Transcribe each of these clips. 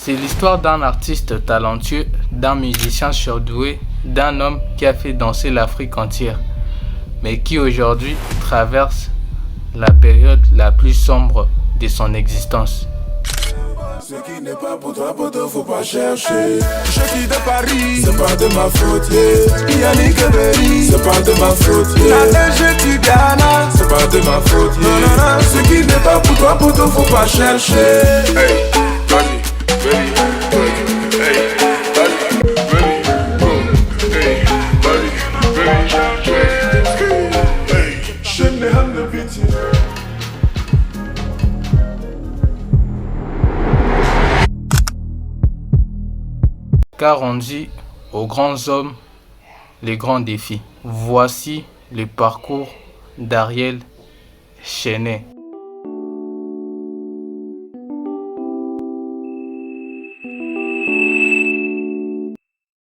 C'est l'histoire d'un artiste talentueux, d'un musicien surdoué, d'un homme qui a fait danser l'Afrique entière, mais qui aujourd'hui traverse la période la plus sombre de son existence. Ce qui n'est pas pour toi, poto, faut pas chercher. Je quitte de Paris, c'est pas de ma faute, yeah. Yannick Berry, c'est pas de ma faute, yeah. La je tu Ghana, c'est pas de ma faute, yeah. Non, non, non. Ce qui n'est pas pour toi, poto, faut pas chercher. Hey, vas-y, Berry, hey, vas-y, Berry, hey, vas-y, Berry, hey, je n'ai rien de pitié. Car on dit aux grands hommes les grands défis. Voici le parcours d'Ariel Cheney.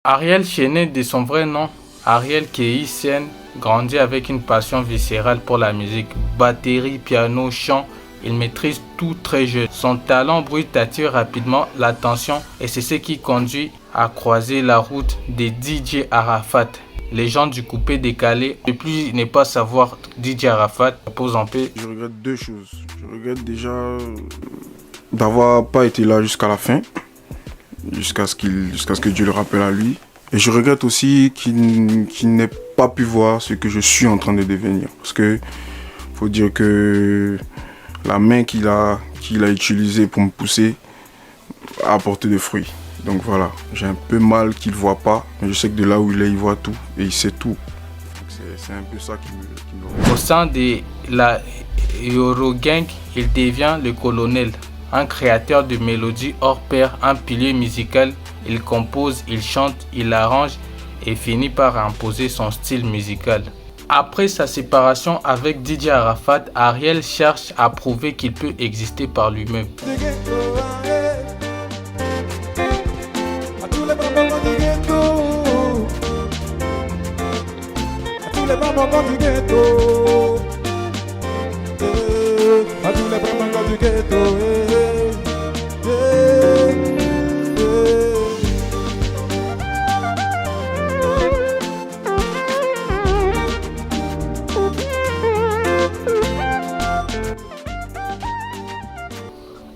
Ariel Cheney, de son vrai nom, Ariel Kei Sen, grandit avec une passion viscérale pour la musique. Batterie, piano, chant, il maîtrise tout très jeune. Son talent brut attire rapidement l'attention et c'est ce qui conduit à croiser la route de DJ Arafat, légende du coupé décalé. De plus ne pas savoir DJ Arafat, pose en paix. Je regrette deux choses. Je regrette déjà d'avoir pas été là jusqu'à la fin, jusqu'à ce que Dieu le rappelle à lui. Et je regrette aussi qu'il n'ait pas pu voir ce que je suis en train de devenir. Parce que faut dire que la main qu'il a utilisée pour me pousser a apporté des fruits. Donc voilà, j'ai un peu mal qu'il ne voit pas, mais je sais que de là où il est, il voit tout et il sait tout. C'est un peu ça qui me... Au sein de la Eurogang, il devient le colonel, un créateur de mélodies hors pair, un pilier musical. Il compose, il chante, il arrange et finit par imposer son style musical. Après sa séparation avec DJ Arafat, Ariel cherche à prouver qu'il peut exister par lui-même.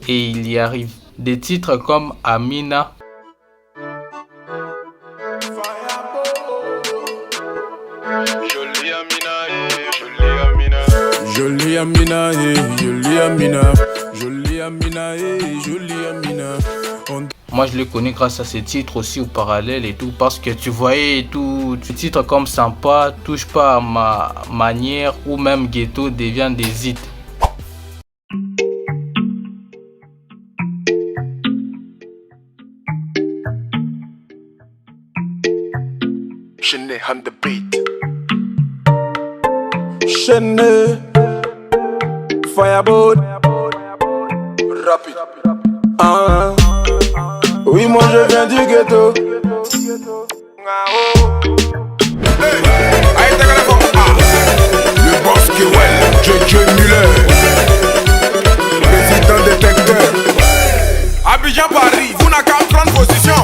Et il y arrive. Des titres comme Amina, Jolie Amina, jolie Amina, jolie Amina, jolie Amina. Moi je le connais grâce à ces titres aussi au parallèle et tout, parce que tu voyais tout, des titres comme Sympa, Touche pas à ma manière ou même Ghetto devient des hits. Cheney on the beat. Cheney, Fireboard, Rapid. Ah, oui, moi je viens du ghetto. Le boss Kewell, JJ Muller, président détecteur. Abidjan Paris, vous n'avez qu'à prendre position.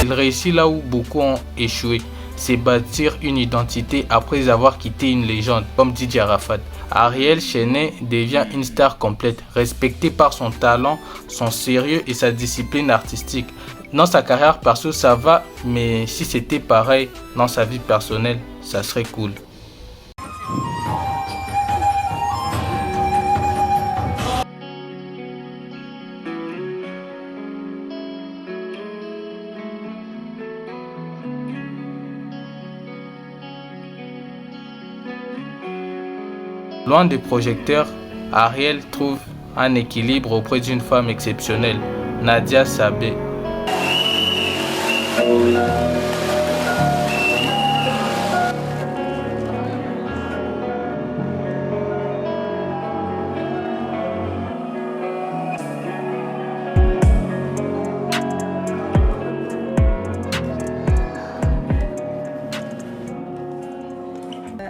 Il réussit là où beaucoup ont échoué, c'est bâtir une identité après avoir quitté une légende comme DJ Arafat. Ariel Cheney devient une star complète, respectée par son talent, son sérieux et sa discipline artistique. Dans sa carrière perso ça va, mais si c'était pareil dans sa vie personnelle, ça serait cool. Loin des projecteurs, Ariel trouve un équilibre auprès d'une femme exceptionnelle, Nadia Sabé.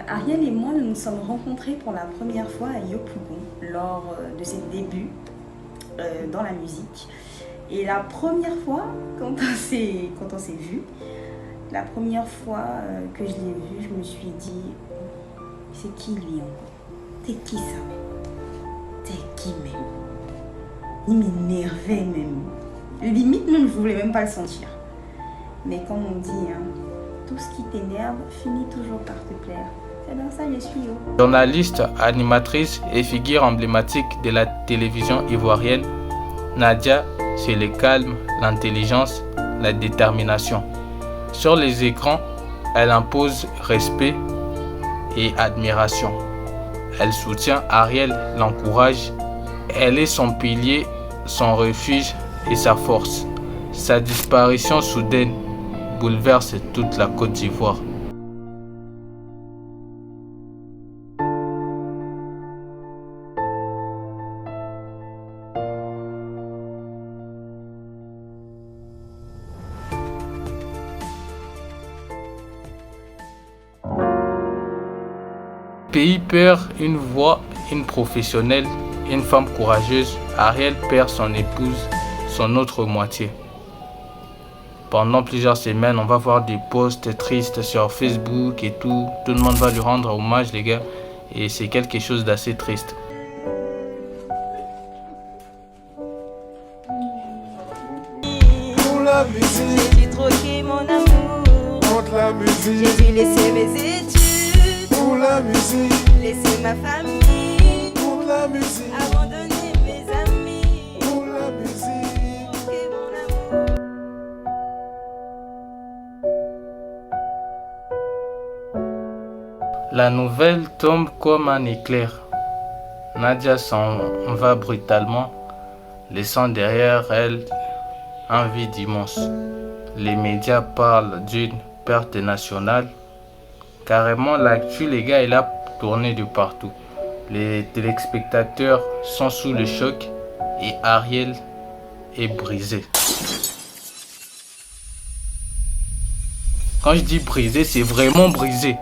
Ariel et moi, nous nous sommes rencontrés rencontré pour la première fois Yopougon lors de ses débuts dans la musique. Et la première fois, quand on s'est vu, la première fois que je l'ai vu, je me suis dit, c'est qui lui encore? T'es qui ça? T'es qui même? Il m'énervait même. Limite même, je voulais même pas le sentir. Mais comme on dit, hein, tout ce qui t'énerve finit toujours par te plaire. C'est dans ça que je suis. Journaliste, animatrice et figure emblématique de la télévision ivoirienne, Nadia, c'est le calme, l'intelligence, la détermination. Sur les écrans, elle impose respect et admiration. Elle soutient Ariel, l'encourage. Elle est son pilier, son refuge et sa force. Sa disparition soudaine bouleverse toute la Côte d'Ivoire. Le pays perd une voix, une professionnelle, une femme courageuse. Ariel perd son épouse, son autre moitié. Pendant plusieurs semaines, on va voir des posts tristes sur Facebook et tout. Tout le monde va lui rendre hommage, les gars. Et c'est quelque chose d'assez triste. Pour la musique, J'ai dû troquer mon amour. contre la musique. J'ai dû laisser mes études, Pour la musique, laisser ma famille, pour la musique. abandonner mes amis. Pour la musique. Troquer mon amour. La nouvelle tombe comme un éclair. Nadia s'en va brutalement, laissant derrière elle un vide immense. Les médias parlent d'une perte nationale. Carrément, l'actu, les gars, il a tourné de partout. Les téléspectateurs sont sous le choc et Ariel est brisé. Quand je dis brisé, c'est vraiment brisé.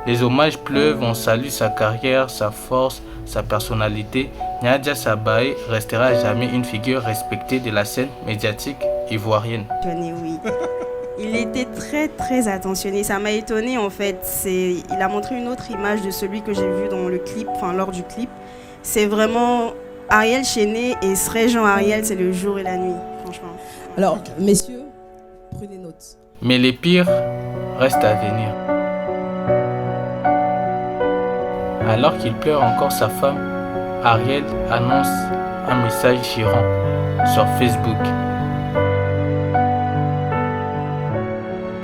Les hommages pleuvent, on salue sa carrière, sa force, sa personnalité. Nadia Sabaye restera à jamais une figure respectée de la scène médiatique ivoirienne. Oui. Il était très très attentionné. Ça m'a étonné en fait. Il a montré une autre image de celui que j'ai vu dans le clip, enfin lors du clip. C'est vraiment Ariel Chéné et serait Jean Ariel, c'est le jour et la nuit, franchement. Alors, messieurs, prenez note. Mais les pires restent à venir. Alors qu'il pleure encore sa femme, Ariel annonce un message chiant sur Facebook.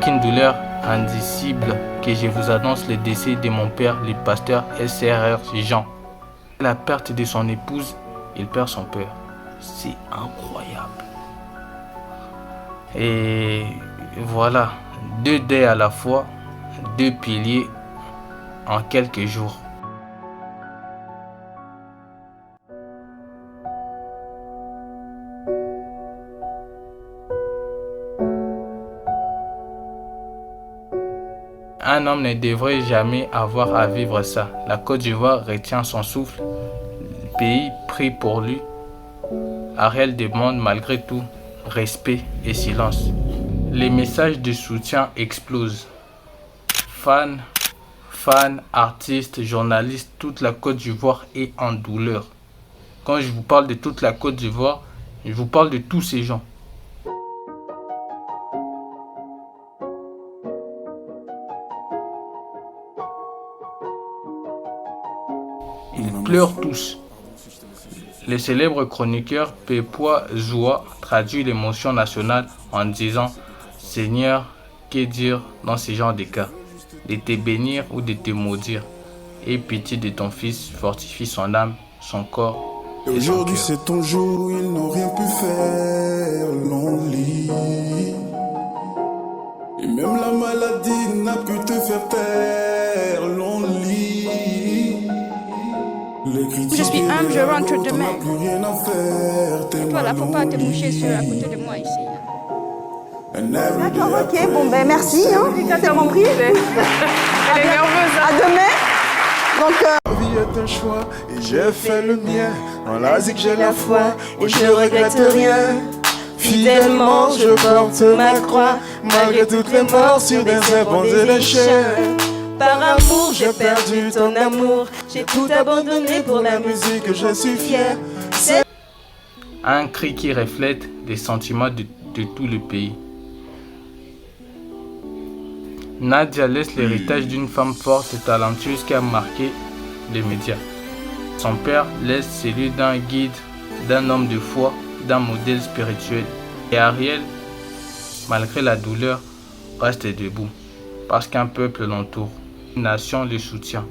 Une douleur indicible que je vous annonce le décès de mon père, le pasteur SRR Jean. La perte de son épouse, il perd son père. C'est incroyable. Et voilà, 2 deuils à la fois, 2 piliers en quelques jours. Un homme ne devrait jamais avoir à vivre ça. La Côte d'Ivoire retient son souffle. Le pays prie pour lui. Ariel demande malgré tout respect et silence. Les messages de soutien explosent. Fans, artistes, journalistes, toute la Côte d'Ivoire est en douleur. Quand je vous parle de toute la Côte d'Ivoire, je vous parle de tous ces gens. Ils pleurent tous. Le célèbre chroniqueur Pepoa Zoua traduit l'émotion nationale en disant « Seigneur, que dire dans ce genre de cas? De te bénir ou de te maudire. Aie pitié de ton fils, fortifie son âme, son corps et son Aujourd'hui cœur. c'est ton jour, ils n'ont rien pu faire, l'only. Et même la maladie n'a pu te faire taire, l'only. Je suis âme, je rentre demain. Plus rien à faire, t'es Et toi là, faut pas te moucher à côté de moi ici. D'accord, ok, bon ben merci, hein, c'est compris. Elle est nerveuse. À demain. Donc, vie est un choix et j'ai fait le mien. En la zik j'ai la foi et je ne regrette rien. Fidèlement je porte ma croix, malgré toutes les morts sur des serpents et des chiens. Par amour j'ai perdu ton amour, j'ai tout abandonné pour la musique, je suis fier. Un cri qui reflète les sentiments de tout le pays. Nadia laisse l'héritage d'une femme forte et talentueuse qui a marqué les médias. Son père laisse celui d'un guide, d'un homme de foi, d'un modèle spirituel. Et Ariel, malgré la douleur, reste debout parce qu'un peuple l'entoure, une nation le soutient,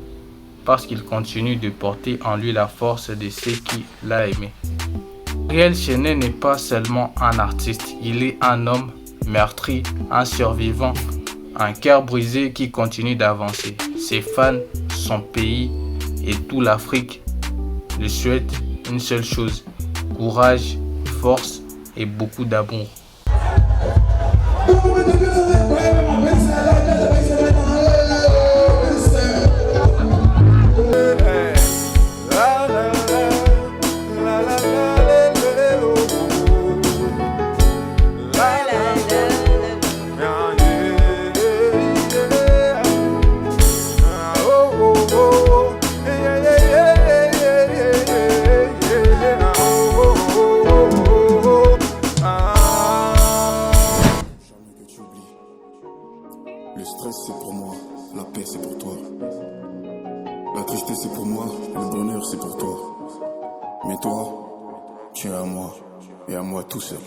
parce qu'il continue de porter en lui la force de ceux qui l'ont aimé. Ariel Chéné n'est pas seulement un artiste, il est un homme meurtri, un survivant, un cœur brisé qui continue d'avancer. Ses fans, son pays et toute l'Afrique lui souhaitent une seule chose: courage, force et beaucoup d'amour. Le stress c'est pour moi, la paix c'est pour toi. La tristesse c'est pour moi, le bonheur c'est pour toi. Mais toi, tu es à moi et à moi tout seul.